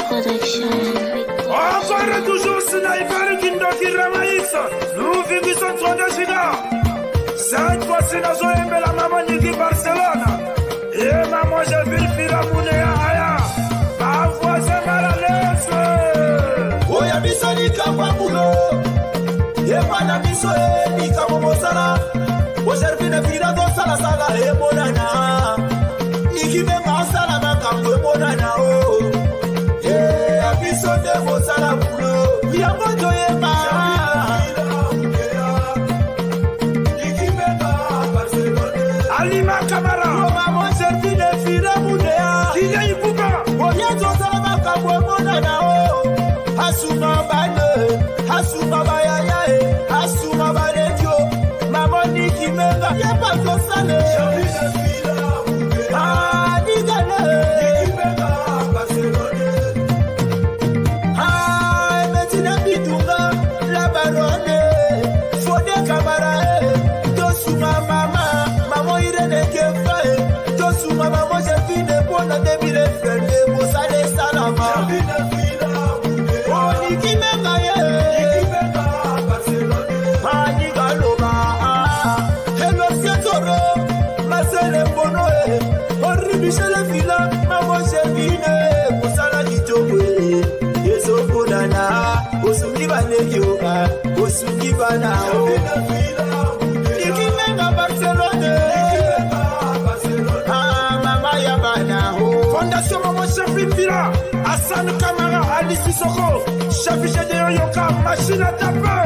Encore et toujours, Sniper qui nous ramaïs. Nous vivons trop de giga. Cette fois-ci, nous avons aimé la maman de Barcelone. Et maman, j'ai vu le fil à Mounéa Aya. Ma voix, c'est mal à l'aise. Oh, y'a mis ça, ni Kawabulo. Y'a pas d'amiso, ni Kamomosala. Aujourd'hui, ne fila dans Sala Sala et Monana. Niki Mema Sala Makambo et Monana. Abiso de Mosala Bulo. Y'a Mojo Yema. Alima Kamara. Maman, j'ai vu le fil à Mounéa. Qui est Ibuka? Oh, y'a Zosala Makambo et Monana. Asuma Bane. Asuma Bayaye. Asuma Banekyo. Maman Niki Mema. Y'a pas de salé. Ah, Nigale. Niki Mema, Barcelone. Ah, Metina Bidunga. La Baronne. Fode Kamara. Tosuma Mama. Maman Irene Kefa. Tosuma Maman, j'ai vu des bonnes débits de frères. Moussale Salama. Oh, Niki Mema, Niki Mema, Barcelone. Ah, Nigaloma. Hello, Sietoro. Marcel Bonoe. Henri Michel Villa. Maman, j'ai vu des Moussala Kitokwe. Yeso Bonana. Osungi Banekyoka. Osungi Bana. Niki Mema, Barcelone. Ah, Mama Yabana. Fondation Maman Chef Villa. Hassan Kamara, Ali Sissoko. Chef Gédéon Yoka, machine à taper.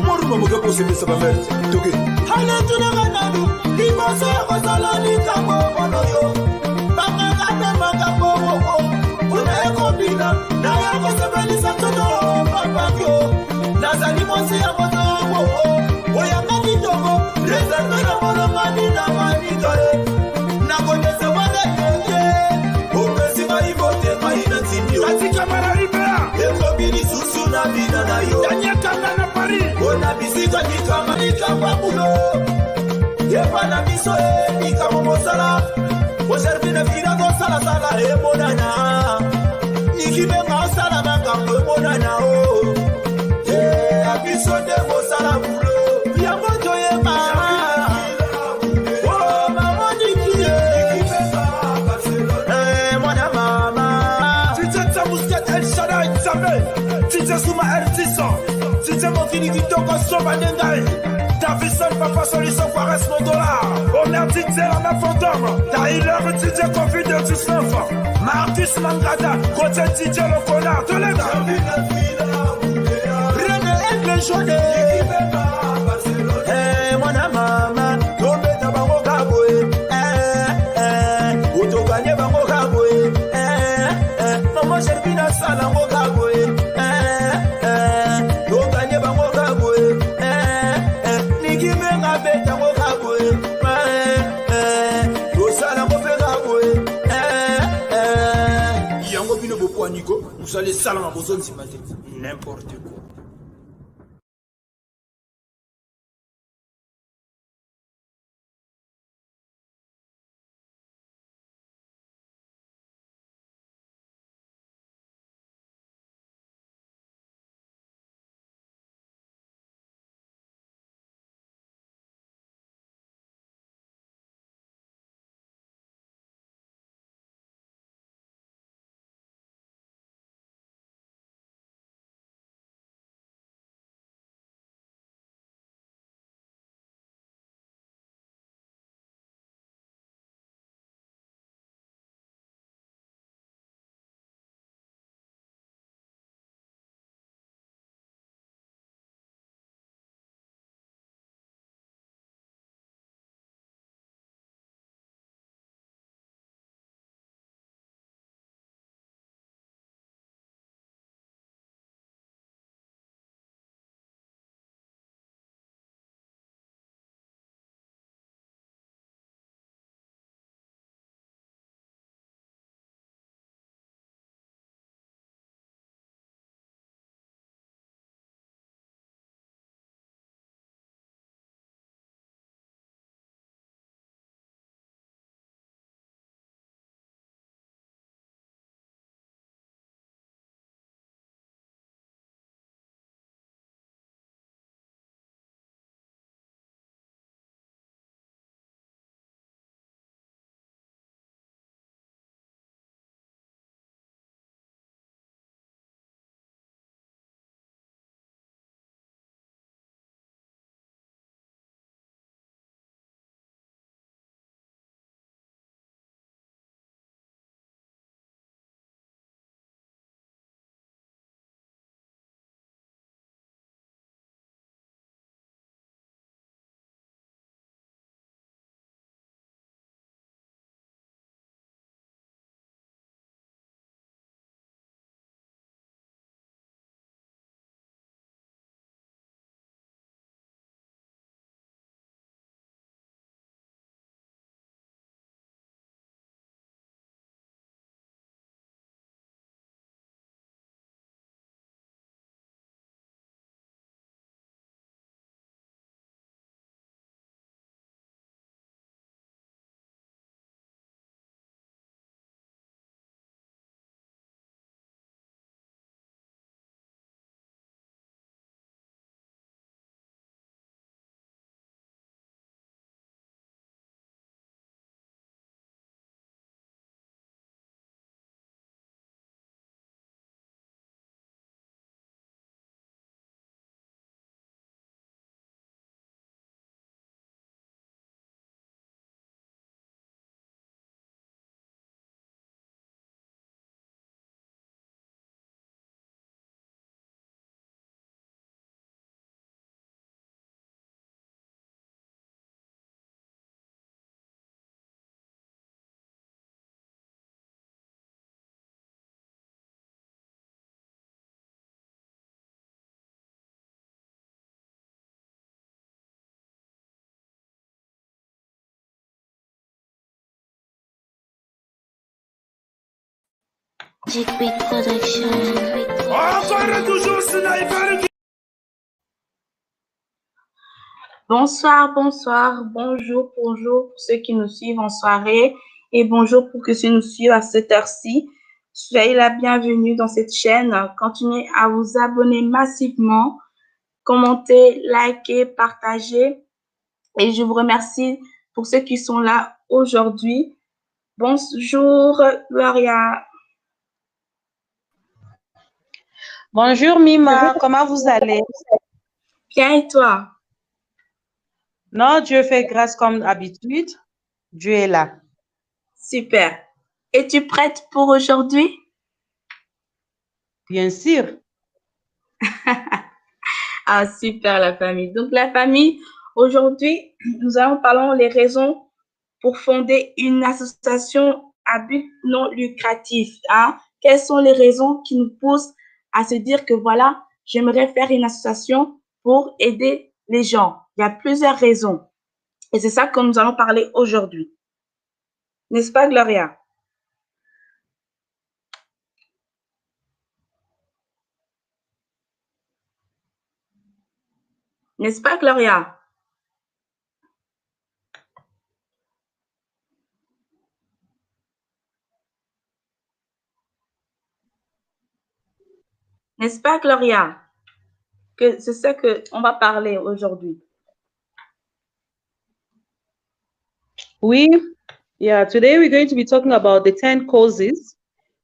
Moruma Mugapo se pesa bamer. Toke. Hale tunaganadu. Liboso yako ni kamo monoyo. Bangagate magapo. Una ekobina. Na yako sebeli santoto. Papakyo. Nazali monsi ya mono. Oyanga kitoko. Reserve na mono mani na manikae. Nagonese wale yeye. Upesi maivote maina timyo. Tati Kamara Ribera. Ekobini susu na bina na yo. Daniel Kamara Paris. Ona bisika nikama bulo. Yepa na biso nikamomosala. Aujourd'hui ne fila dans Sala Sala et Monana. Niki Mema Sala Makambo et Monana. Abiso de Mosala bulo. Y'a Mojo Yema. Oh, maman Niki Mema Barcelone. Mona mama. Tite Tamousket El Shaddai Nzambe. Tite Souma El Tison. Tite Mokini Kitoko Soba Nengae. Davison Papa Solution Quares $1. Omer Tite la ma fantôme. Tyler Tite Kofi de 19. Marcus Mangada. Côté Tite le connard de l'État. René Aigle Jaunet. Mona mama. Tombe tabango kaboe. Otoganye bango kaboe. Maman Gervina Salango kaboe. Toganye bango kaboe. Niki Mema beta ngo kaboe. Tosalango fe kaboe. Yango bino bopo aniko. Vous allez salama bozon simate. N'importe quoi. Encore et toujours, Sniper. Bonsoir, bonsoir, bonjour, bonjour pour ceux qui nous suivent en soirée et bonjour pour ceux qui nous suivent à cette heure-ci. Soyez la bienvenue dans cette chaîne. Continuez à vous abonner massivement, commentez, likez, partagez. Et je vous remercie pour ceux qui sont là aujourd'hui. Bonjour, Gloria. Bonjour Mima, comment vous allez? Bien et toi? Non, Dieu fait grâce comme d'habitude. Dieu est là. Super. Es-tu prête pour aujourd'hui? Bien sûr. Ah, super la famille. Donc la famille, aujourd'hui, nous allons parler les raisons pour fonder une association à but non lucratif. Hein? Quelles sont les raisons qui nous poussent à se dire que voilà, j'aimerais faire une association pour aider les gens? Il y a plusieurs raisons. Et c'est ça que nous allons parler aujourd'hui. N'est-ce pas, Gloria? N'est-ce pas, Gloria? N'est-ce pas, Gloria? Que c'est ça qu'on va parler aujourd'hui. Oui, yeah, today we're going to be talking about the 10 causes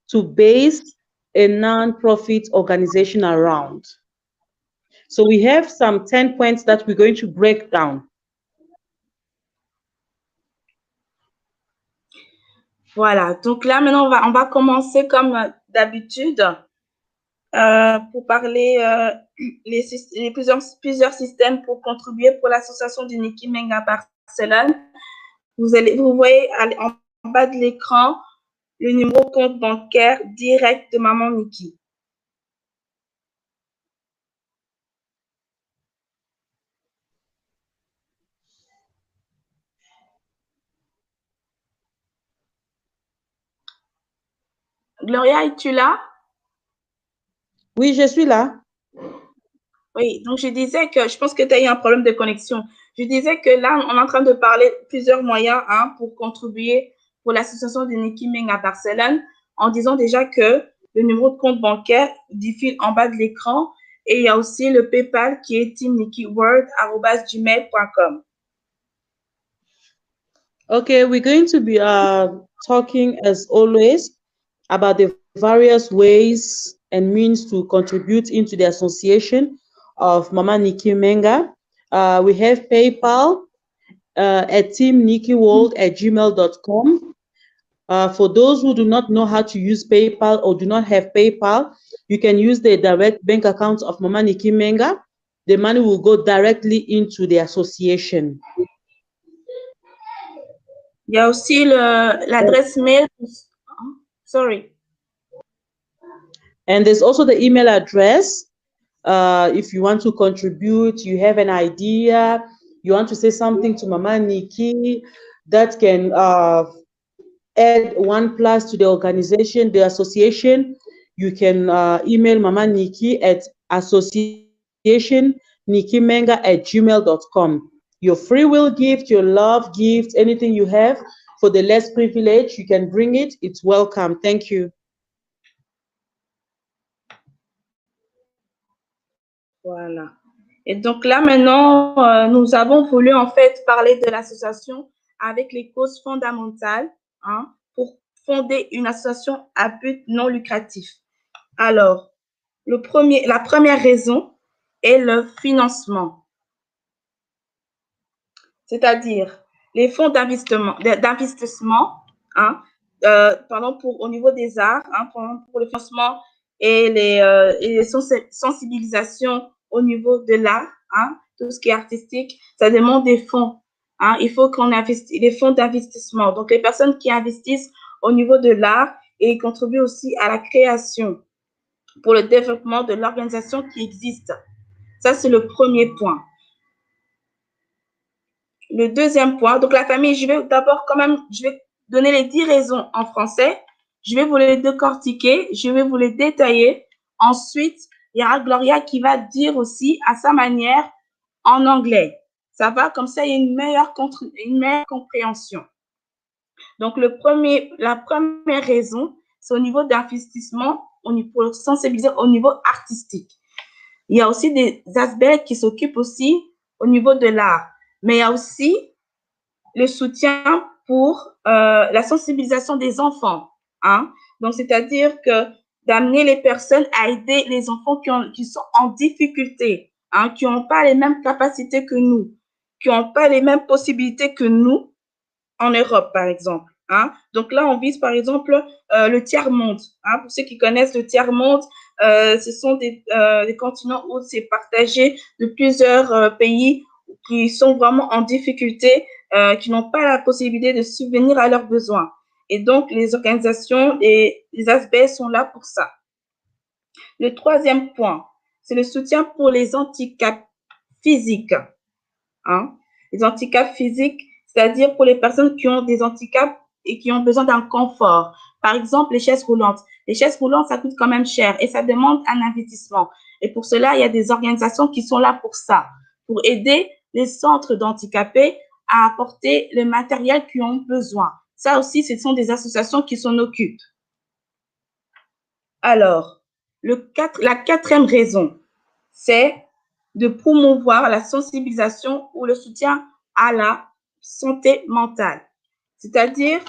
to base a non-profit organization around. So we have some 10 points that we're going to break down. Voilà, donc là maintenant on va commencer comme d'habitude pour parler les plusieurs systèmes pour contribuer pour l'association du Niki Menga Barcelone. Vous voyez en bas de l'écran le numéro de compte bancaire direct de maman Niki. Gloria, es-tu là? Oui, je suis là. Oui, donc je disais que je pense que tu as eu un problème de connexion. Je disais que là, on est en train de parler plusieurs moyens pour contribuer pour l'association de Niki Ming à Barcelone, en disant déjà que le numéro de compte bancaire défile en bas de l'écran et il y a aussi le PayPal qui est teamnikiworld@gmail.com. Okay, we're going to be talking as always about the various ways and means to contribute into the association of Mama Niki Menga. We have PayPal at teamnikiworld@gmail.com. For those who do not know how to use PayPal or do not have PayPal, you can use the direct bank account of Mama Niki Menga. The money will go directly into the association. Il y a aussi l'adresse mail. Sorry. And there's also the email address. If you want to contribute, you have an idea, you want to say something to Mama Niki that can add 1+ to the organization, the association, you can email Mama Niki at associationnikimenga@gmail.com. Your free will gift, your love gift, anything you have for the less privileged, you can bring it. It's welcome. Thank you. Voilà. Et donc là, maintenant, nous avons voulu en fait parler de l'association avec les causes fondamentales pour fonder une association à but non lucratif. Alors, la première raison est le financement. C'est-à-dire les fonds d'investissement au niveau des arts, pour le financement et les sensibilisations au niveau de l'art, tout ce qui est artistique, ça demande des fonds. Il faut qu'on investisse des fonds d'investissement. Donc, les personnes qui investissent au niveau de l'art et contribuent aussi à la création pour le développement de l'organisation qui existe. Ça, c'est le premier point. Le deuxième point, donc la famille, je vais donner les 10 raisons en français. Je vais vous les décortiquer, je vais vous les détailler. Ensuite, il y aura Gloria qui va dire aussi à sa manière en anglais. Ça va, comme ça, il y a une meilleure compréhension. Donc, la première raison, c'est au niveau d'investissement, pour sensibiliser au niveau artistique. Il y a aussi des aspects qui s'occupent aussi au niveau de l'art. Mais il y a aussi le soutien pour la sensibilisation des enfants. Hein? Donc, c'est-à-dire que d'amener les personnes à aider les enfants qui sont en difficulté, hein, qui n'ont pas les mêmes capacités que nous, qui n'ont pas les mêmes possibilités que nous en Europe, par exemple. Hein? Donc là, on vise, par exemple, le tiers-monde. Hein? Pour ceux qui connaissent le tiers-monde, ce sont des continents où c'est partagé de plusieurs pays qui sont vraiment en difficulté, qui n'ont pas la possibilité de subvenir à leurs besoins. Et donc, les organisations et les aspects sont là pour ça. Le troisième point, c'est le soutien pour les handicaps physiques. Hein? Les handicaps physiques, c'est-à-dire pour les personnes qui ont des handicaps et qui ont besoin d'un confort. Par exemple, les chaises roulantes. Les chaises roulantes, ça coûte quand même cher et ça demande un investissement. Et pour cela, il y a des organisations qui sont là pour ça, pour aider les centres d'handicapés à apporter le matériel qu'ils ont besoin. Ça aussi, ce sont des associations qui s'en occupent. Alors, la quatrième raison, c'est de promouvoir la sensibilisation ou le soutien à la santé mentale. C'est-à-dire,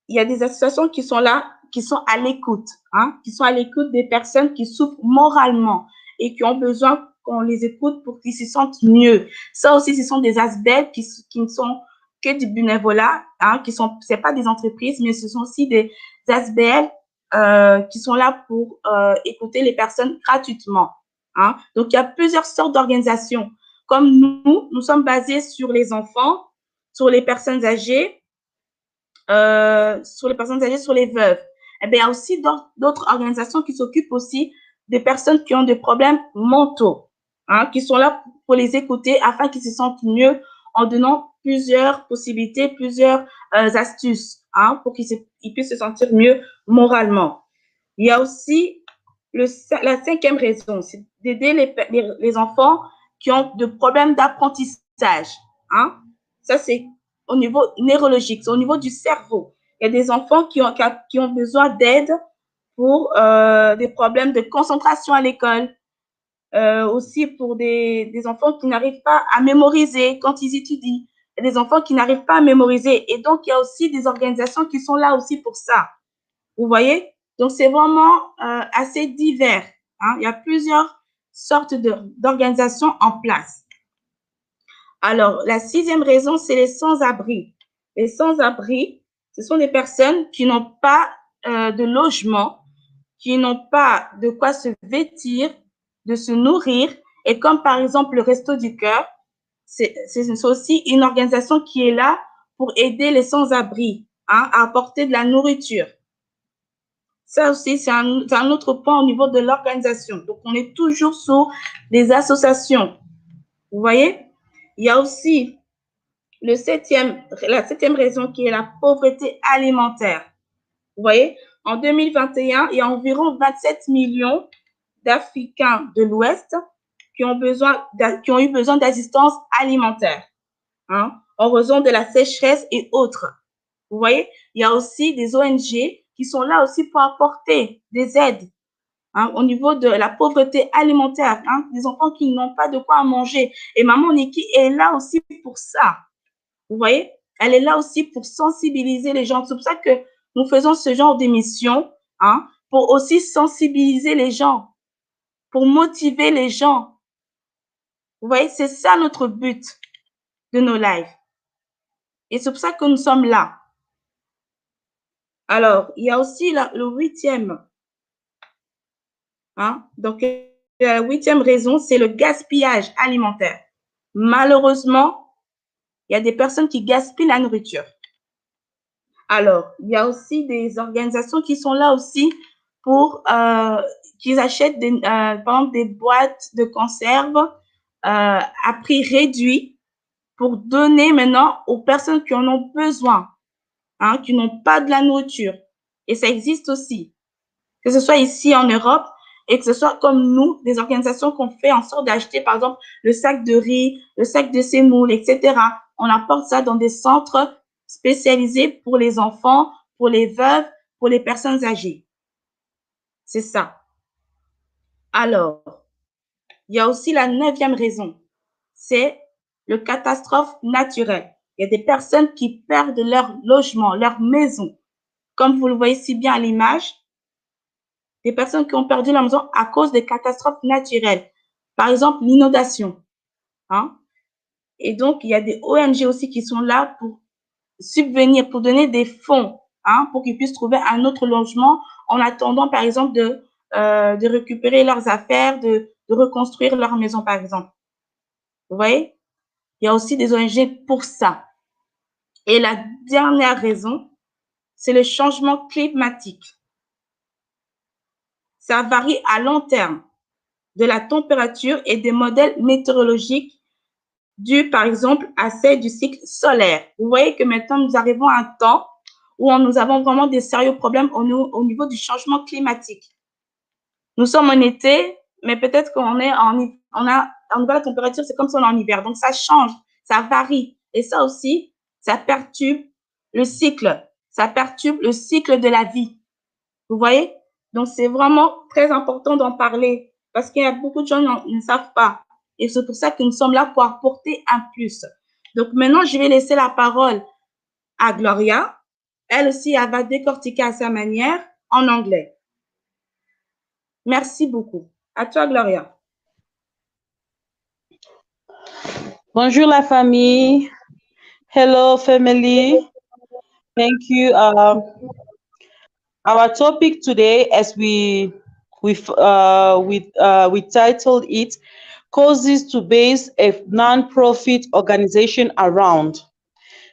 il y a des associations qui sont là, qui sont à l'écoute, hein, qui sont à l'écoute des personnes qui souffrent moralement et qui ont besoin qu'on les écoute pour qu'ils se sentent mieux. Ça aussi, ce sont des aspects qui ne sont que du bénévolat, hein, c'est pas des entreprises, mais ce sont aussi des aspects qui sont là pour écouter les personnes gratuitement. Hein. Donc, il y a plusieurs sortes d'organisations. Comme nous sommes basés sur les enfants, sur les personnes âgées, sur les veuves. Eh bien, il y a aussi d'autres organisations qui s'occupent aussi des personnes qui ont des problèmes mentaux, hein, qui sont là pour les écouter afin qu'ils se sentent mieux en donnant plusieurs possibilités, plusieurs astuces, hein, pour qu'ils puissent se sentir mieux moralement. Il y a aussi la cinquième raison, c'est d'aider les enfants qui ont des problèmes d'apprentissage. Hein. Ça, c'est au niveau neurologique, c'est au niveau du cerveau. Il y a des enfants qui ont besoin d'aide pour des problèmes de concentration à l'école, aussi pour des enfants qui n'arrivent pas à mémoriser quand ils étudient. Il y a des enfants qui n'arrivent pas à mémoriser. Et donc, il y a aussi des organisations qui sont là aussi pour ça. Vous voyez? Donc, c'est vraiment assez divers. Hein? Il y a plusieurs sortes d'organisations en place. Alors, la sixième raison, c'est les sans-abri. Les sans-abri, ce sont des personnes qui n'ont pas de logement, qui n'ont pas de quoi se vêtir, de se nourrir. Et comme par exemple le Resto du Cœur, c'est aussi une organisation qui est là pour aider les sans-abri, hein, à apporter de la nourriture. Ça aussi, c'est un autre point au niveau de l'organisation. Donc, on est toujours sur des associations. Vous voyez? Il y a aussi la septième raison qui est la pauvreté alimentaire. Vous voyez? En 2021, il y a environ 27 millions d'Africains de l'Ouest qui ont eu besoin d'assistance alimentaire, hein, en raison de la sécheresse et autres. Vous voyez? Il y a aussi des ONG qui sont là aussi pour apporter des aides, hein, au niveau de la pauvreté alimentaire, hein, des enfants qui n'ont pas de quoi manger. Et Maman Niki est là aussi pour ça. Vous voyez? Elle est là aussi pour sensibiliser les gens. C'est pour ça que nous faisons ce genre d'émission, hein, pour aussi sensibiliser les gens, pour motiver les gens. Vous voyez? C'est ça notre but de nos lives. Et c'est pour ça que nous sommes là. Alors, il y a aussi le huitième. Hein? Donc, la huitième raison, c'est le gaspillage alimentaire. Malheureusement, il y a des personnes qui gaspillent la nourriture. Alors, il y a aussi des organisations qui sont là aussi pour qu'ils achètent par exemple des boîtes de conserve à prix réduit pour donner maintenant aux personnes qui en ont besoin, hein, qui n'ont pas de la nourriture. Et ça existe aussi, que ce soit ici en Europe et que ce soit comme nous, des organisations qu'on fait en sorte d'acheter, par exemple, le sac de riz, le sac de semoule, etc. On apporte ça dans des centres spécialisés pour les enfants, pour les veuves, pour les personnes âgées. C'est ça. Alors, il y a aussi la 9e raison, c'est le catastrophe naturelle. Il y a des personnes qui perdent leur logement, leur maison. Comme vous le voyez si bien à l'image, des personnes qui ont perdu leur maison à cause des catastrophes naturelles. Par exemple, l'inondation. Hein? Et donc, il y a des ONG aussi qui sont là pour subvenir, pour donner des fonds, hein, pour qu'ils puissent trouver un autre logement en attendant, par exemple, de récupérer leurs affaires, de reconstruire leur maison, par exemple. Vous voyez? Il y a aussi des ONG pour ça. Et la dernière raison, c'est le changement climatique. Ça varie à long terme de la température et des modèles météorologiques dus, par exemple, à celle du cycle solaire. Vous voyez que maintenant, nous arrivons à un temps où nous avons vraiment des sérieux problèmes au niveau du changement climatique. Nous sommes en été, mais peut-être qu'on est en niveau de la température, c'est comme si on est en hiver. Donc, ça change, ça varie. Et ça aussi, ça perturbe le cycle. Ça perturbe le cycle de la vie. Vous voyez? Donc, c'est vraiment très important d'en parler parce qu'il y a beaucoup de gens qui ne savent pas. Et c'est pour ça que nous sommes là pour apporter un plus. Donc, maintenant, je vais laisser la parole à Gloria. Elle aussi, elle va décortiquer à sa manière en anglais. Merci beaucoup. À toi, Gloria. Bonjour la famille. Hello family. Thank you. Our topic today, as we titled it, causes to base a non-profit organization around.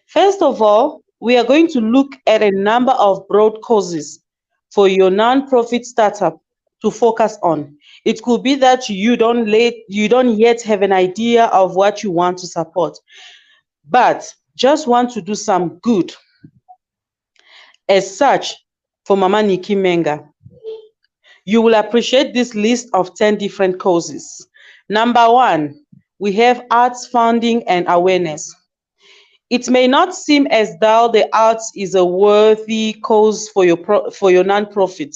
First of all, we are going to look at a number of broad causes for your non-profit startup to focus on. It could be that you don't yet have an idea of what you want to support, but just want to do some good. As such, for Mama Nikki Menga, you will appreciate this list of 10 different causes. Number 1, we have arts funding and awareness. It may not seem as though the arts is a worthy cause for your nonprofit,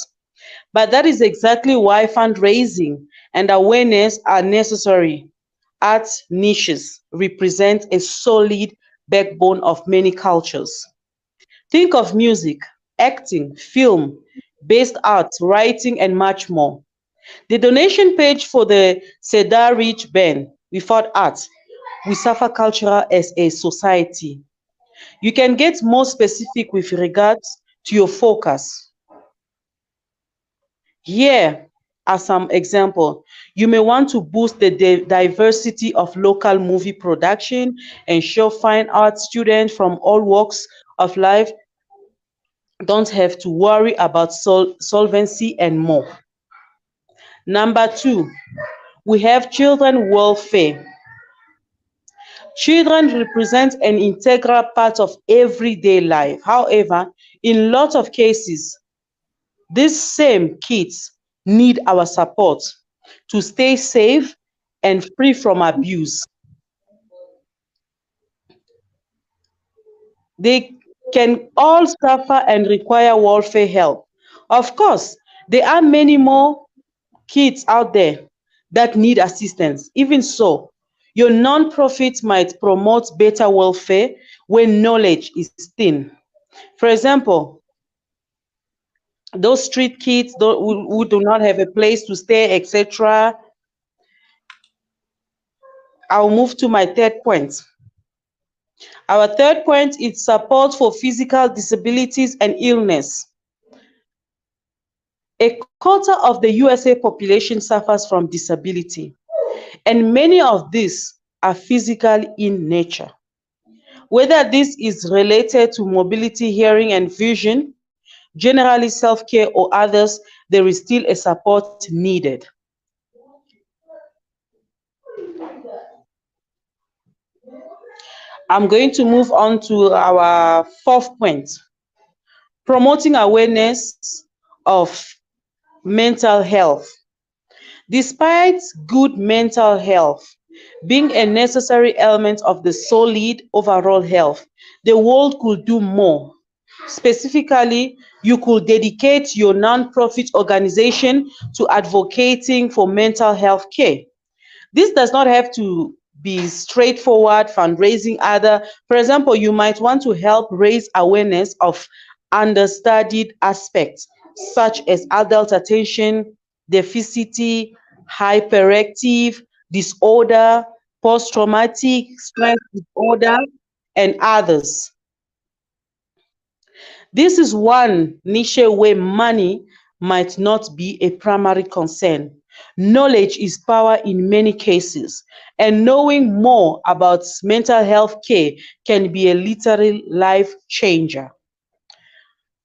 but that is exactly why fundraising and awareness are necessary. Arts niches represent a solid backbone of many cultures. Think of music, acting, film, based art, writing, and much more. The donation page for the Cedar Ridge Band, Without Art, we suffer culture as a society. You can get more specific with regards to your focus. Here are some examples. You may want to boost the diversity of local movie production, ensure fine art students from all walks of life don't have to worry about solvency and more. Number 2, we have children welfare. Children represent an integral part of everyday life. However, in lots of cases, these same kids need our support to stay safe and free from abuse. They can all suffer and require welfare help. Of course, there are many more kids out there that need assistance. Even so, your non-profit might promote better welfare when knowledge is thin. For example, those street kids who do not have a place to stay, etc. I'll move to my third point. Our third point is support for physical disabilities and illness. A quarter of the USA population suffers from disability, and many of these are physical in nature. Whether this is related to mobility, hearing, and vision, generally self-care or others, there is still a support needed. I'm going to move on to our fourth point. promoting awareness of mental health. Despite good mental health being a necessary element of the solid overall health, the world could do more. Specifically, you could dedicate your non-profit organization to advocating for mental health care. This does not have to be straightforward fundraising either. For example, you might want to help raise awareness of understudied aspects such as adult attention deficit, hyperactive disorder, post-traumatic stress disorder, and others. This is one niche where money might not be a primary concern. Knowledge is power in many cases, and knowing more about mental health care can be a literal life changer.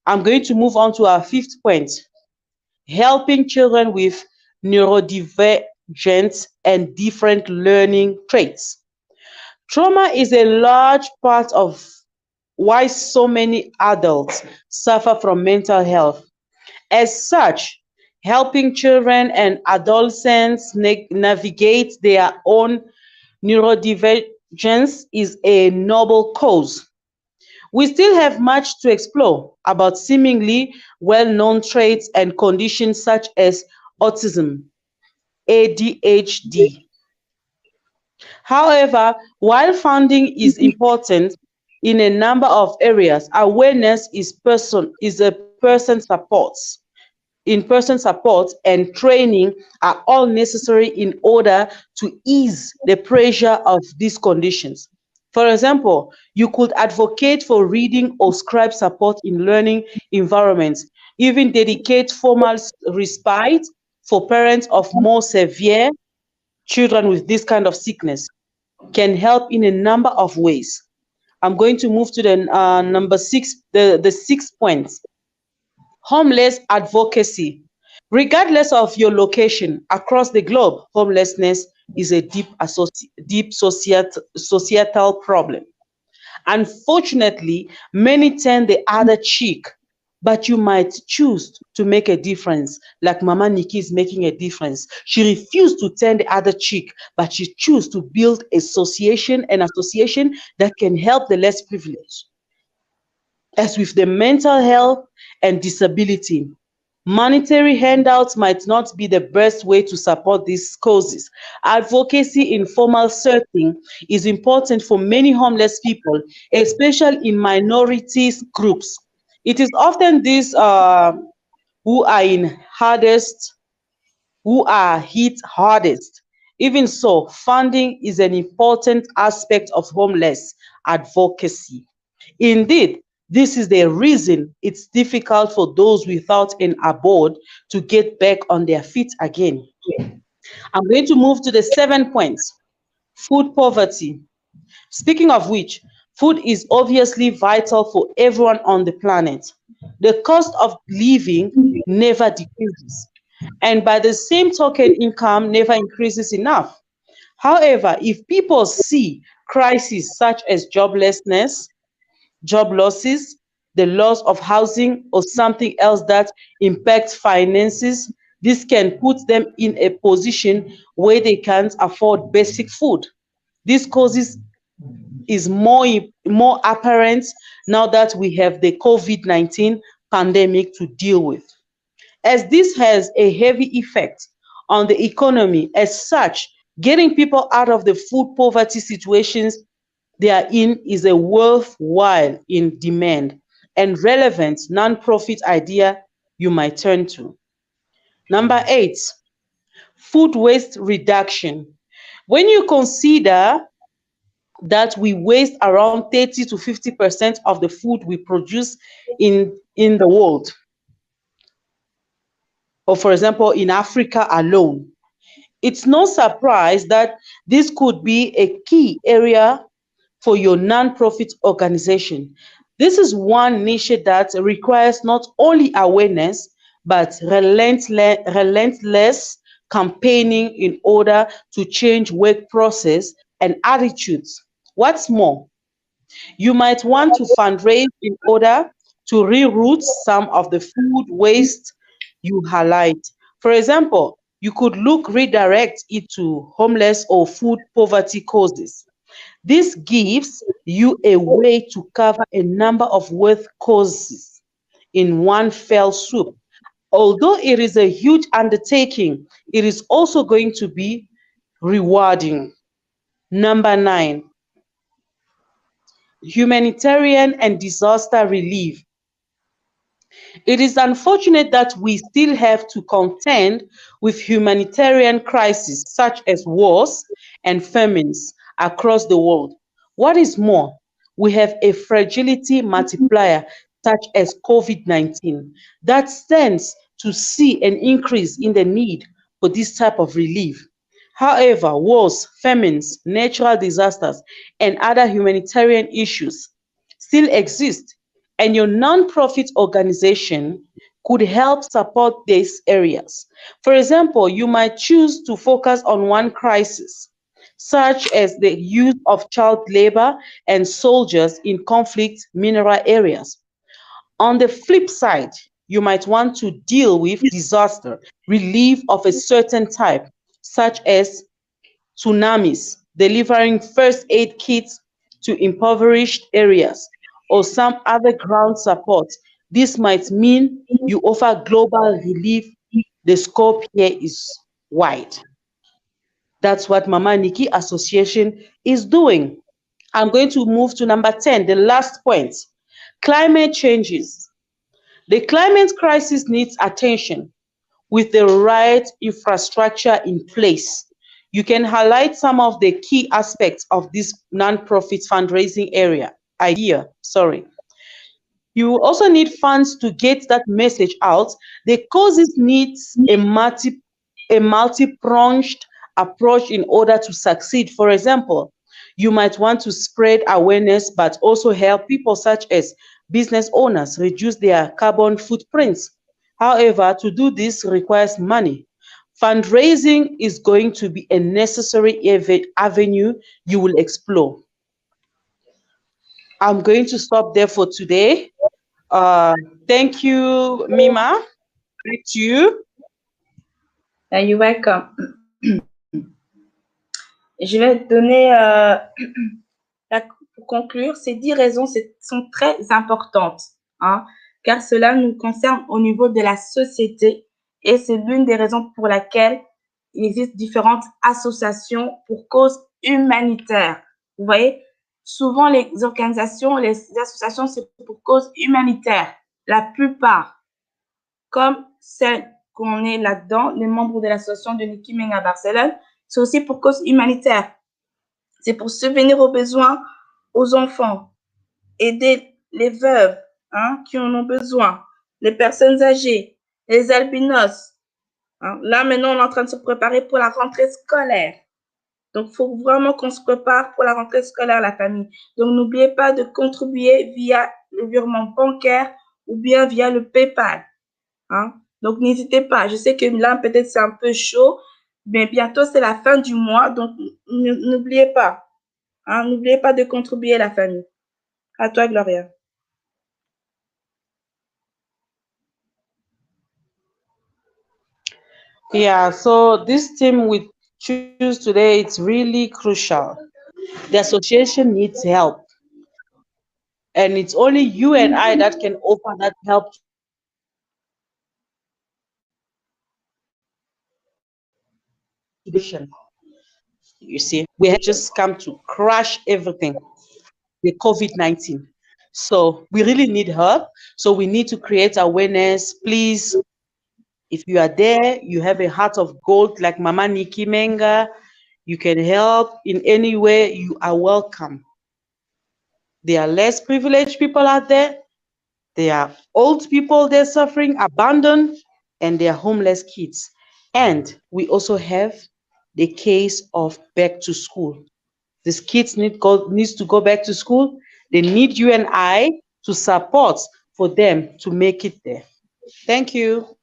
I'm going to move on to our fifth point, helping children with neurodivergent and different learning traits. Trauma is a large part of why so many adults suffer from mental health. As such, helping children and adolescents navigate their own neurodivergence is a noble cause. We still have much to explore about seemingly well-known traits and conditions such as autism, ADHD. However, while funding is important in a number of areas, awareness is a person supports. In-person support and training are all necessary in order to ease the pressure of these conditions. For example, you could advocate for reading or scribe support in learning environments, even dedicate formal respite for parents of more severe children with this kind of sickness, can help in a number of ways. I'm going to move to the number six, the 6 points. Homeless advocacy. Regardless of your location across the globe, homelessness is a deep societal problem. Unfortunately, many turn the other cheek, but you might choose to make a difference, like Mama Nikki is making a difference. She refused to turn the other cheek, but she chose to build an association that can help the less privileged. As with the mental health and disability, monetary handouts might not be the best way to support these causes. Advocacy in formal setting is important for many homeless people, especially in minorities groups. It is often these who are hit hardest. Even so, funding is an important aspect of homeless advocacy. Indeed, this is the reason it's difficult for those without an abode to get back on their feet again. I'm going to move to the 7 points. Food poverty. Speaking of which, food is obviously vital for everyone on the planet. The cost of living never decreases, and by the same token, income never increases enough. However, if people see crises such as joblessness, job losses, the loss of housing, or something else that impacts finances, this can put them in a position where they can't afford basic food. This causes is more apparent now that we have the COVID-19 pandemic to deal with. As this has a heavy effect on the economy, as such, getting people out of the food poverty situations they are in is a worthwhile in demand and relevant non-profit idea you might turn to. Number 8, food waste reduction. When you consider that we waste around 30 to 50% of the food we produce in the world, or for example, in Africa alone, it's no surprise that this could be a key area for your non-profit organization. This is one niche that requires not only awareness, but relentless campaigning in order to change work process and attitudes. What's more, you might want to fundraise in order to reroute some of the food waste you highlight. For example, you could redirect it to homeless or food poverty causes. This gives you a way to cover a number of worth causes in one fell swoop. Although it is a huge undertaking, it is also going to be rewarding. Number 9, humanitarian and disaster relief. It is unfortunate that we still have to contend with humanitarian crises such as wars and famines across the world. What is more, we have a fragility multiplier such as COVID-19 that stands to see an increase in the need for this type of relief. However, wars, famines, natural disasters, and other humanitarian issues still exist, and your non-profit organization could help support these areas. For example, you might choose to focus on one crisis, such as the use of child labor and soldiers in conflict mineral areas. On the flip side, you might want to deal with disaster relief of a certain type, such as tsunamis, delivering first aid kits to impoverished areas, or some other ground support. This might mean you offer global relief. The scope here is wide. That's what Mama Nikki Association is doing. I'm going to move to number 10, the last point. Climate changes. The climate crisis needs attention with the right infrastructure in place. You can highlight some of the key aspects of this non-profit fundraising idea. You will also need funds to get that message out. The causes needs a multi-pronged approach in order to succeed. For example, you might want to spread awareness, but also help people such as business owners reduce their carbon footprints. However, to do this requires money. Fundraising is going to be a necessary avenue you will explore. I'm going to stop there for today. Thank you, Mima. Back to you. You're welcome. Je vais donner, pour conclure, ces 10 raisons sont très importantes, hein, car cela nous concerne au niveau de la société et c'est l'une des raisons pour laquelle il existe différentes associations pour causes humanitaires. Vous voyez, souvent les organisations, les associations, c'est pour causes humanitaires. La plupart, comme celle qu'on est là-dedans, les membres de l'association de Niki Menga Barcelone, c'est aussi pour cause humanitaire. C'est pour subvenir aux besoins aux enfants, aider les veuves qui en ont besoin, les personnes âgées, les albinos. Là, maintenant, on est en train de se préparer pour la rentrée scolaire. Donc, il faut vraiment qu'on se prépare pour la rentrée scolaire, la famille. Donc, n'oubliez pas de contribuer via le virement bancaire ou bien via le PayPal. Donc, n'hésitez pas. Je sais que là, peut-être c'est un peu chaud, mais bientôt, c'est la fin du mois. Donc, n'oubliez pas. N'oubliez pas de contribuer, la famille. À toi, Gloria. Yeah, so this theme we choose today, it's really crucial. The association needs help. And it's only you and I that can offer that help. You see, we have just come to crush everything, the COVID-19. So we really need help. So we need to create awareness. Please, if you are there, you have a heart of gold like Mama Niki Menga, you can help in any way, you are welcome. There are less privileged people out there. There are old people they're suffering, abandoned, and there are homeless kids. And we also have the case of back to school. These kids needs to go back to school. They need you and I to support for them to make it there. Thank you.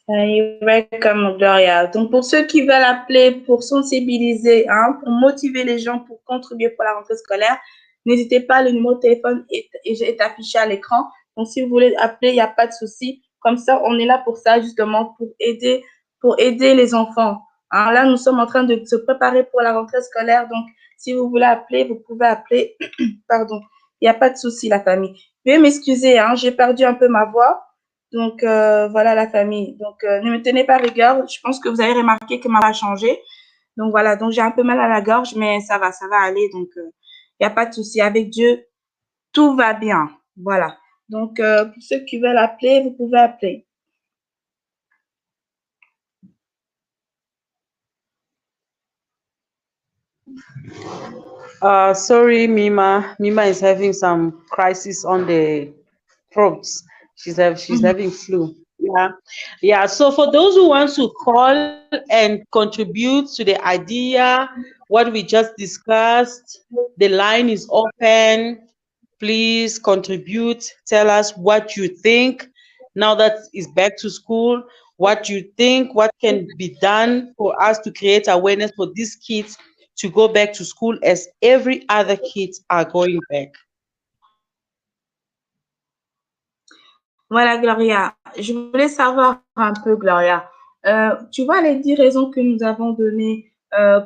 You're welcome, Gloria. Donc, pour ceux qui veulent appeler pour sensibiliser, pour motiver les gens pour contribuer pour la rentrée scolaire, N'hésitez pas, le numéro de téléphone est affiché à l'écran. Donc, si vous voulez appeler, il n'y a pas de souci. Comme ça, on est là pour ça, justement, pour aider les enfants. Alors là, nous sommes en train de se préparer pour la rentrée scolaire. Donc, si vous voulez appeler, vous pouvez appeler. Pardon. Il n'y a pas de souci, la famille. Veuillez m'excuser, hein, j'ai perdu un peu ma voix. Donc, voilà, la famille. Donc, ne me tenez pas rigueur. Je pense que vous avez remarqué que ma voix a changé. Donc, voilà. Donc, j'ai un peu mal à la gorge, mais ça va aller. Donc, il n'y a pas de souci. Avec Dieu, tout va bien. Voilà. Donc, pour ceux qui veulent appeler, vous pouvez appeler. Sorry, Mima. Mima is having some crisis on the throat. She's having flu. Yeah. So for those who want to call and contribute to the idea, what we just discussed, the line is open. Please contribute. Tell us what you think now that it's back to school. What you think, what can be done for us to create awareness for these kids to go back to school as every other kids are going back. Voilà, Gloria. Je voulais savoir un peu, Gloria. Tu vois les 10 raisons que nous avons données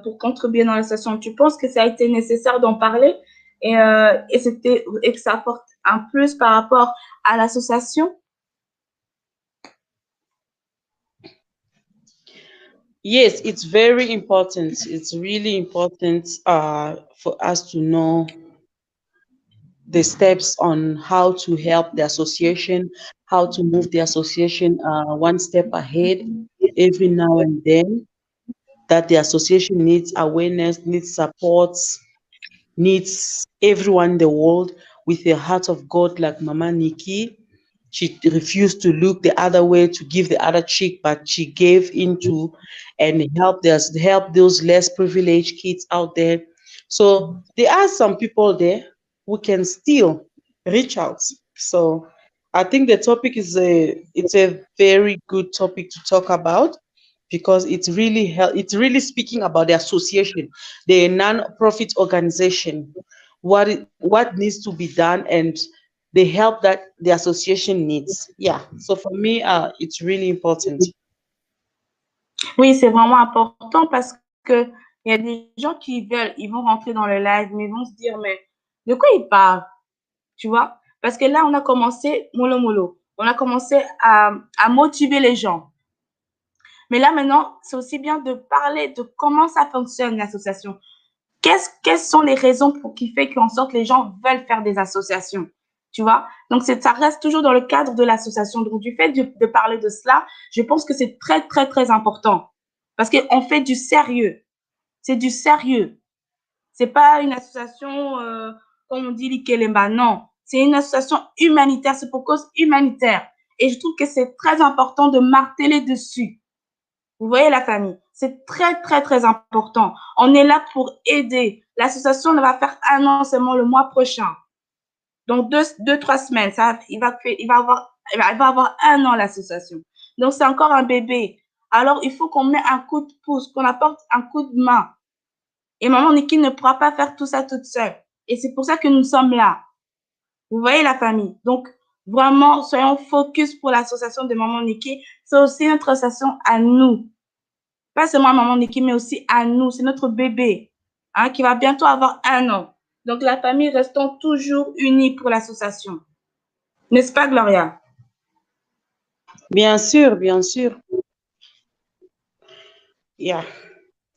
pour contribuer dans l'association. Tu penses que ça a été nécessaire d'en parler et que ça apporte un plus par rapport à l'association? Yes, it's very important. It's really important for us to know the steps on how to help the association, how to move the association one step ahead every now and then. That the association needs awareness, needs support, needs everyone in the world with a heart of God like Mama Nikki. She refused to look the other way to give the other cheek, but she gave into and helped those less privileged kids out there. So there are some people there who can still reach out. So I think the topic is it's a very good topic to talk about because it's really speaking about the association, the non-profit organization, what needs to be done and the help that the association needs. Yeah. So for me, it's really important. Oui, c'est vraiment important parce que il y a des gens ils vont rentrer dans le live, mais ils vont se dire, mais de quoi ils parlent? Tu vois? Parce que là, on a commencé mollo mollo. On a commencé à motiver les gens. Mais là, maintenant, c'est aussi bien de parler de comment ça fonctionne, l'association. Quelles sont les raisons qui font qu'en sorte les gens veulent faire des associations? Tu vois? Donc, ça reste toujours dans le cadre de l'association. Donc, du fait de parler de cela, je pense que c'est très, très, très important. Parce qu'on fait du sérieux. C'est du sérieux. C'est pas une association, comme on dit, l'Ikelemba. Non. C'est une association humanitaire. C'est pour cause humanitaire. Et je trouve que c'est très important de marteler dessus. Vous voyez la famille, c'est très, très, très important. On est là pour aider. L'association va faire 1 an seulement le mois prochain. Donc, 3 semaines, il va avoir 1 an l'association. Donc, c'est encore un bébé. Alors, il faut qu'on mette un coup de pouce, qu'on apporte un coup de main. Et maman Niki ne pourra pas faire tout ça toute seule. Et c'est pour ça que nous sommes là. Vous voyez la famille. Donc, vraiment, soyons focus pour l'association de maman Niki. C'est aussi notre association à nous. Pas seulement à maman Niki, mais aussi à nous. C'est notre bébé qui va bientôt avoir 1 an. Donc, la famille, restons toujours unis pour l'association. N'est-ce pas, Gloria? Bien sûr, bien sûr. Yeah,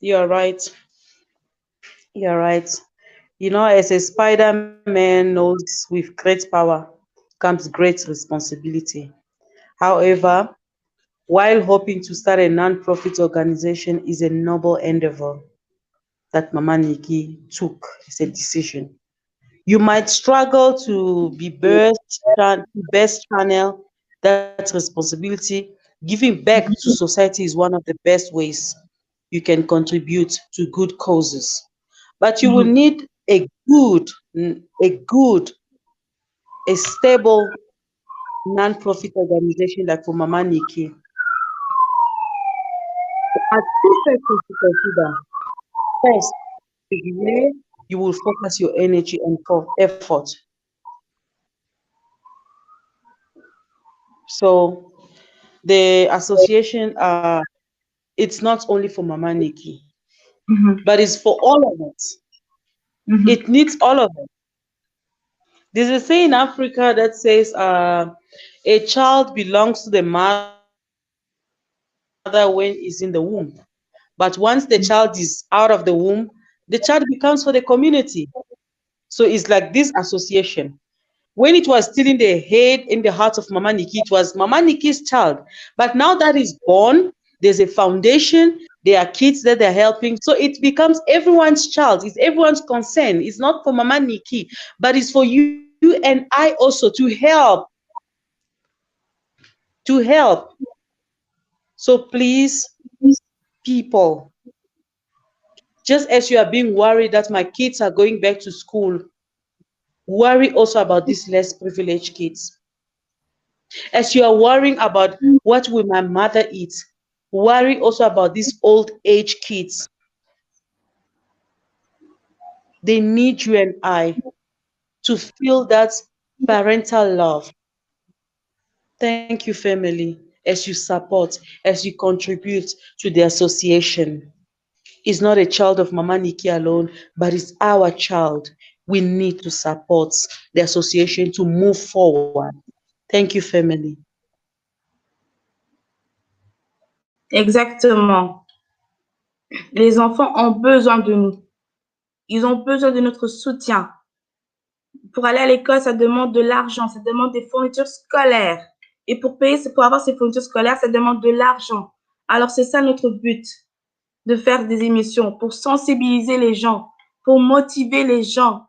you're right. You're right. You know, as a Spider-Man knows with great power comes great responsibility. However, while hoping to start a non-profit organization is a noble endeavor that Mama Nikki took as a decision. You might struggle to be best channel that responsibility. Giving back to society is one of the best ways you can contribute to good causes. But you will need a stable non-profit organization like for Mama Nikki. There are 2 factors to consider. First, the way you will focus your energy and effort. So the association, it's not only for Mama Nikki, but it's for all of us. It needs all of us. There's a saying in Africa that says a child belongs to the mother when it's in the womb. But once the child is out of the womb, the child becomes for the community. So it's like this association. When it was still in the head, in the heart of Mama Nikki, it was Mama Nikki's child. But now that is born, there's a foundation, there are kids that they're helping. So it becomes everyone's child. It's everyone's concern. It's not for Mama Nikki, but it's for you and I also to help. To help. So please, people, just as you are being worried that my kids are going back to school, worry also about these less privileged kids. As you are worrying about what will my mother eat, worry also about these old age kids. They need you and I to feel that parental love. Thank you, family, as you support, as you contribute to the association. It's not a child of Mama Nikki alone, but it's our child. We need to support the association to move forward. Thank you, family. Exactement. Les enfants ont besoin de nous. Ils ont besoin de notre soutien. Pour aller à l'école, ça demande de l'argent, ça demande des fournitures scolaires. Et pour avoir ces fournitures scolaires, ça demande de l'argent. Alors, c'est ça notre but, de faire des émissions pour sensibiliser les gens, pour motiver les gens.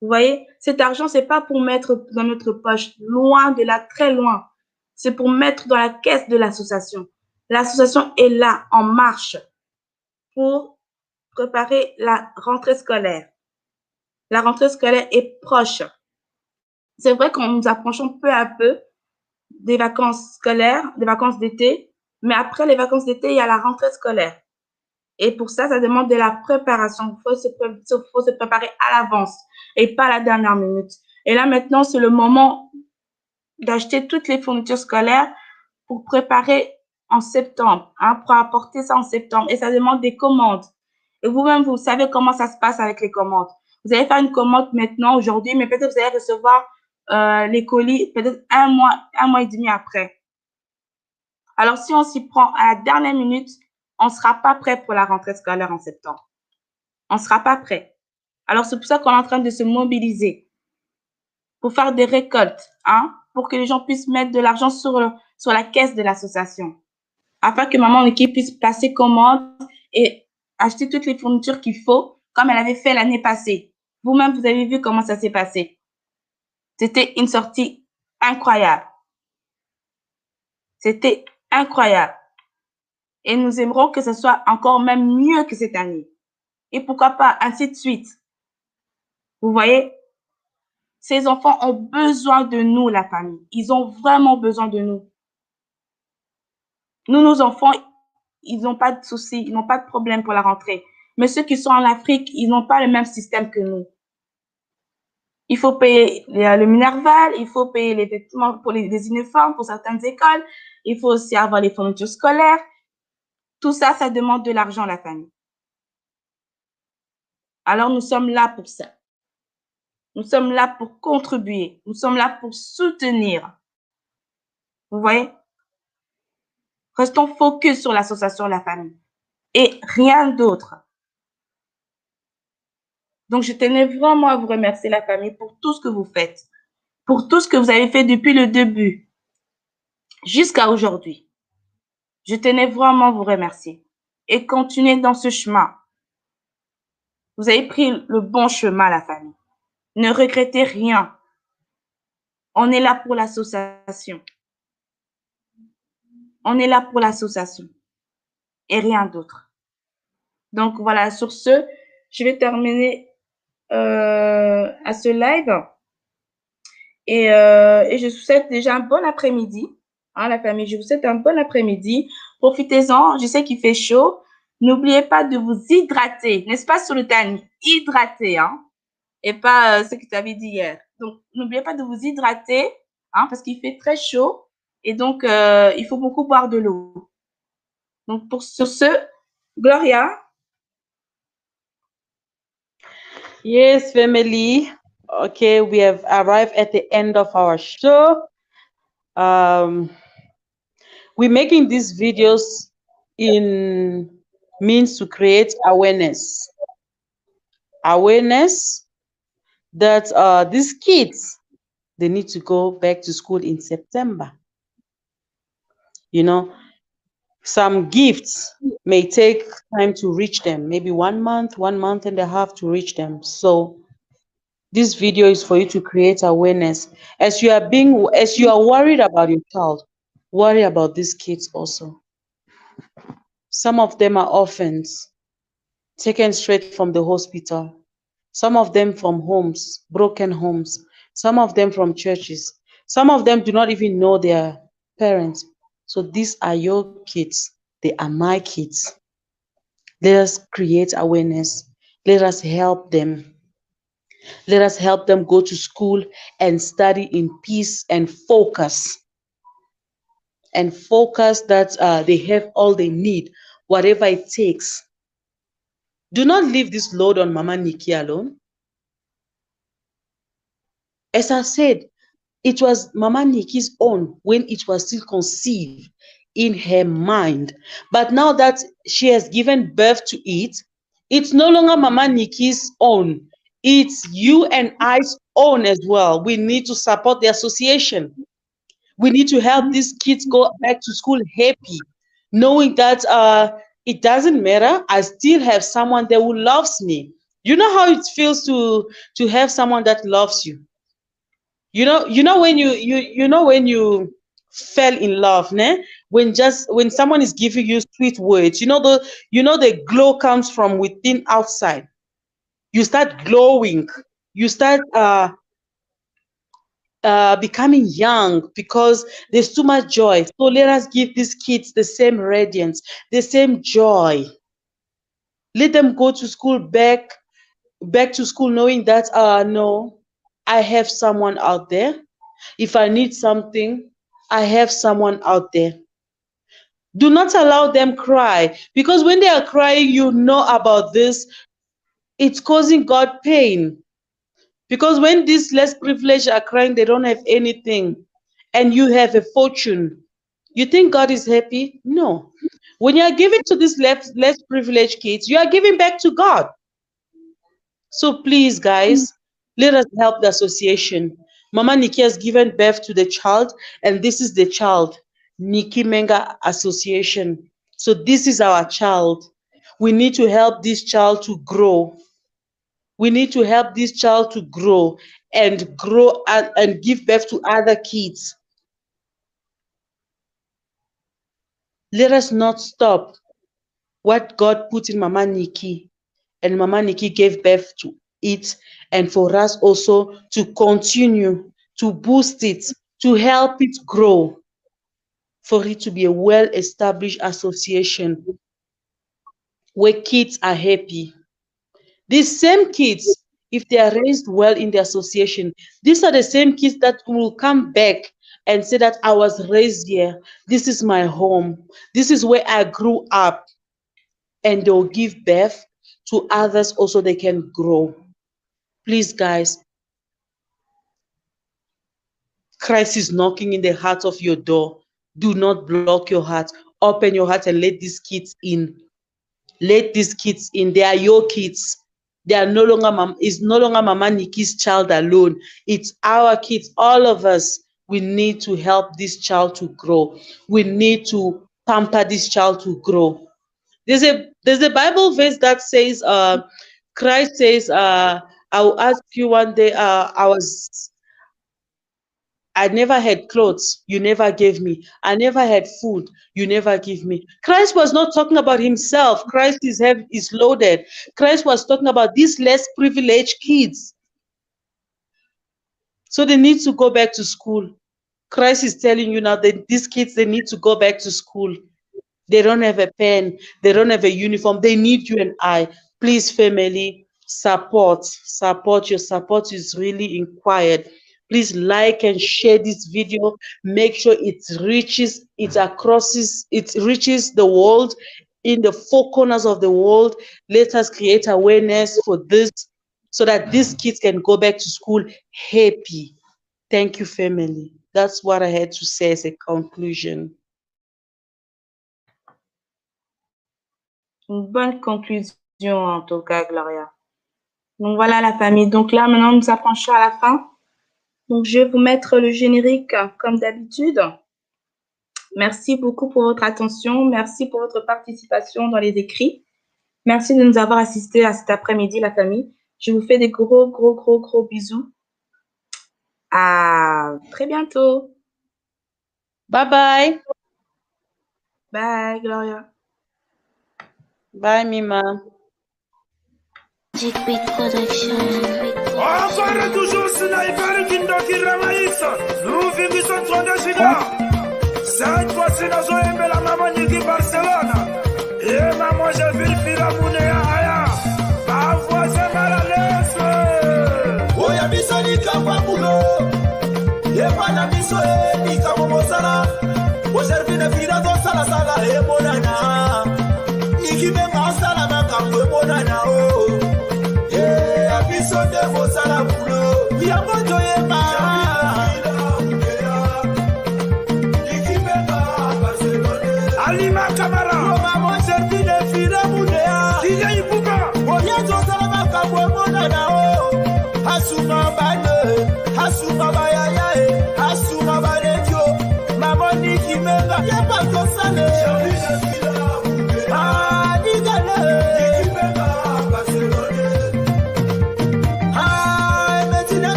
Vous voyez, cet argent, c'est pas pour mettre dans notre poche, loin de là, très loin. C'est pour mettre dans la caisse de l'association. L'association est là, en marche, pour préparer la rentrée scolaire. La rentrée scolaire est proche. C'est vrai qu'on nous approchons peu à peu des vacances scolaires, des vacances d'été, mais après les vacances d'été, il y a la rentrée scolaire. Et pour ça, ça demande de la préparation. Il faut se préparer à l'avance et pas à la dernière minute. Et là, maintenant, c'est le moment d'acheter toutes les fournitures scolaires pour préparer en septembre, pour apporter ça en septembre. Et ça demande des commandes. Et vous-même, vous savez comment ça se passe avec les commandes. Vous allez faire une commande maintenant, aujourd'hui, mais peut-être vous allez recevoir les colis peut-être un mois et demi après. Alors, si on s'y prend à la dernière minute, on ne sera pas prêt pour la rentrée scolaire en septembre. On ne sera pas prêt. Alors, c'est pour ça qu'on est en train de se mobiliser pour faire des récoltes, pour que les gens puissent mettre de l'argent sur la caisse de l'association, afin que Maman Nikki puisse passer commande et acheter toutes les fournitures qu'il faut, comme elle avait fait l'année passée. Vous-même, vous avez vu comment ça s'est passé. C'était une sortie incroyable. C'était incroyable. Et nous aimerons que ce soit encore même mieux que cette année. Et pourquoi pas, ainsi de suite. Vous voyez, ces enfants ont besoin de nous, la famille. Ils ont vraiment besoin de nous. Nous, nos enfants, ils n'ont pas de soucis, ils n'ont pas de problème pour la rentrée. Mais ceux qui sont en Afrique, ils n'ont pas le même système que nous. Il faut payer le minerval, il faut payer les vêtements pour les uniformes pour certaines écoles, il faut aussi avoir les fournitures scolaires. Tout ça, ça demande de l'argent, la famille. Alors, nous sommes là pour ça. Nous sommes là pour contribuer. Nous sommes là pour soutenir. Vous voyez? Restons focus sur l'association de la famille et rien d'autre. Donc, je tenais vraiment à vous remercier, la famille, pour tout ce que vous faites, pour tout ce que vous avez fait depuis le début jusqu'à aujourd'hui. Je tenais vraiment à vous remercier et continuez dans ce chemin. Vous avez pris le bon chemin, la famille. Ne regrettez rien. On est là pour l'association. On est là pour l'association et rien d'autre. Donc, voilà, sur ce, je vais terminer à ce live. Et je vous souhaite déjà un bon après-midi, la famille. Je vous souhaite un bon après-midi. Profitez-en. Je sais qu'il fait chaud. N'oubliez pas de vous hydrater, n'est-ce pas, Sultani? Hydrater, hein? Et pas ce que tu avais dit hier. Donc, n'oubliez pas de vous hydrater, hein, parce qu'il fait très chaud. Et donc, il faut beaucoup boire de l'eau. Donc, sur ce, Gloria. Yes, family. Okay, we have arrived at the end of our show. We're making these videos in means to create awareness. Awareness that these kids, they need to go back to school in September. You know, some gifts may take time to reach them, maybe 1 month, 1.5 months to reach them. So this video is for you to create awareness. As you are worried about your child, worry about these kids also. Some of them are orphans, taken straight from the hospital. Some of them from homes, broken homes. Some of them from churches. Some of them do not even know their parents. So these are your kids. They are my kids. Let us create awareness. Let us help them. Let us help them go to school and study in peace and focus. And focus that they have all they need, whatever it takes. Do not leave this load on Mama Nikki alone. As I said, it was Mama Nikki's own when it was still conceived in her mind. But now that she has given birth to it, it's no longer Mama Nikki's own. It's you and I's own as well. We need to support the association. We need to help these kids go back to school happy, knowing that it doesn't matter. I still have someone there who loves me. You know how it feels to have someone that loves you. You know when you fell in love, ne? When someone is giving you sweet words, the glow comes from within outside. You start glowing. You start becoming young because there's too much joy. So let us give these kids the same radiance, the same joy. Let them go to school back to school knowing that no, I have someone out there. If I need something, I have someone out there. Do not allow them cry, because when they are crying, you know about this, it's causing God pain. Because when these less privileged are crying, they don't have anything, and you have a fortune. You think God is happy? No. When you are giving to these less privileged kids, you are giving back to God. So please, guys, let us help the association. Mama Nikki has given birth to the child, and this is the child, Nikki Menga Association. So this is our child. We need to help this child to grow. We need to help this child to grow and give birth to other kids. Let us not stop what God put in Mama Nikki, and Mama Nikki gave birth to it, and for us also to continue to boost it, to help it grow, for it to be a well-established association where kids are happy. These same kids, if they are raised well in the association, these are the same kids that will come back and say that I was raised here. This is my home. This is where I grew up. And they'll give birth to others also, they can grow. Please, guys, Christ is knocking in the heart of your door. Do not block your heart. Open your heart and let these kids in. Let these kids in. They are your kids. They are no longer it's no longer Mama Nikki's child alone. It's our kids. All of us, we need to help this child to grow. We need to pamper this child to grow. There's a Bible verse that says, Christ says, I will ask you one day, I never had clothes, you never gave me. I never had food, you never give me. Christ was not talking about himself. Christ is loaded. Christ was talking about these less privileged kids. So they need to go back to school. Christ is telling you now that these kids, they need to go back to school. They don't have a pen. They don't have a uniform. They need you and I. Please, family, support. Your support is really required. Please like and share this video. Make sure it reaches the world, in the four corners of the world. Let us create awareness for this so that these kids can go back to school happy. Thank you, family. That's what I had to say as a conclusion. Une bonne conclusion en tout cas, Gloria. Donc voilà la famille. Donc là, maintenant, nous approchons à la fin. Donc je vais vous mettre le générique comme d'habitude. Merci beaucoup pour votre attention. Merci pour votre participation dans les écrits. Merci de nous avoir assistés à cet après-midi, la famille. Je vous fais des gros bisous. À très bientôt. Bye bye. Bye, Gloria. Bye, Mima. Encore toujours, Sniper Kindoki Ramaïs. Nous vivons 32 gigas. Cette fois-ci, nous avons aimé la maman Niki Barcelone. Et maman, j'ai vu le Filamounéa Aya. Ma voix, Maralès. Oya bisoni kapamulo. Yepana bisoe nika momosala. Ojervine fira do sala sala e monana. Ikime masala na kamwe monana o. Abiso de mosala mulo. Yamoto yema. Alima Kamara. Maman servine fira munea. Kiya Ibuka. Oya do sala na kamwe monana o. Hasuma bane. Hasuma bayaye. Hasuma banekyo. Maman niki menga. Yepa do sale.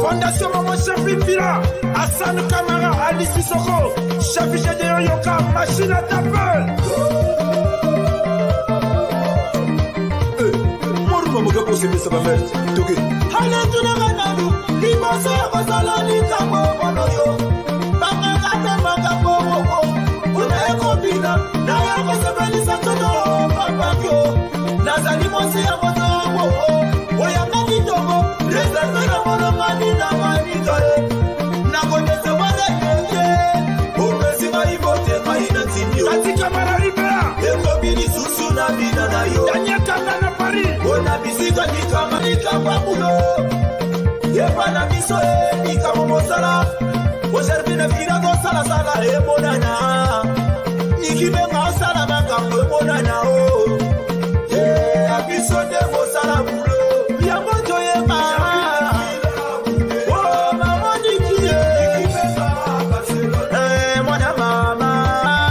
Fondation Maman Chafi Fila, Hassan Kamara, Alice Sissoko, Chafi Gédéon Yoka, machine à taper. Moruma muga ko sebe saba mer. Toke. Hala tuna ganadu. Limasa basala ni kamo bonoyo. Banga kate manga bobo. Una ekobina. Na yako sebeli satono papa kyo. Nazali monsi ya moto wo. Oya ngani togo. Reza na mono mani na mani kare. Na gondese wale yeye. Omesi mai bote mai na tinyo. Kati Kamara Ribera. Ekobini susu na bina na yo. Daniel Kanda Paris. Ona bisika nika pamulo. Yepana bisoe nika momosala. Ojervine fira do sala sala e monana. Niki benga sala makambo e monana o. Abiso de mosala mulo. Yamoto yema. Oh mama niki mona mama.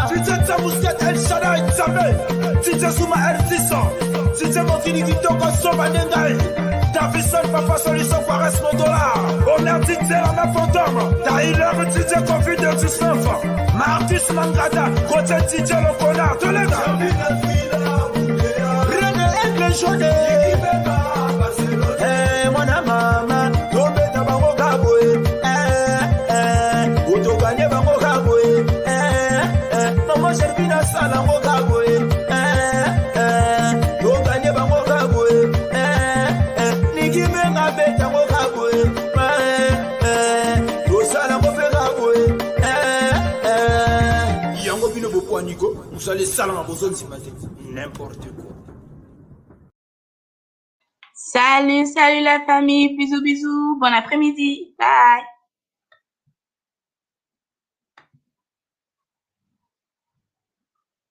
Tite Mousquet El Shaddai Nzambe. Tite Souma R600. Tite Mokini Kitoko Soba Nengai. Davison Papa Solution Quaresme $. Omer Tite la ma fantôme. Taylor Tite Covid 19. Martis Mangada. Côté Tite Lokona. De l'État. René Aigle Jaunet. Mona mama. Tombe tabango gaboe. Otoganye bango gaboe. Maman Servina Salango gaboe. Toganye bango gaboe. Niki menga beta ngo gaboe. Tosalango pe gaboe. Yango bino bopo Nico. Vous allez salama bozon simate. N'importe quoi. Salut la famille. Bisous. Bon après-midi. Bye.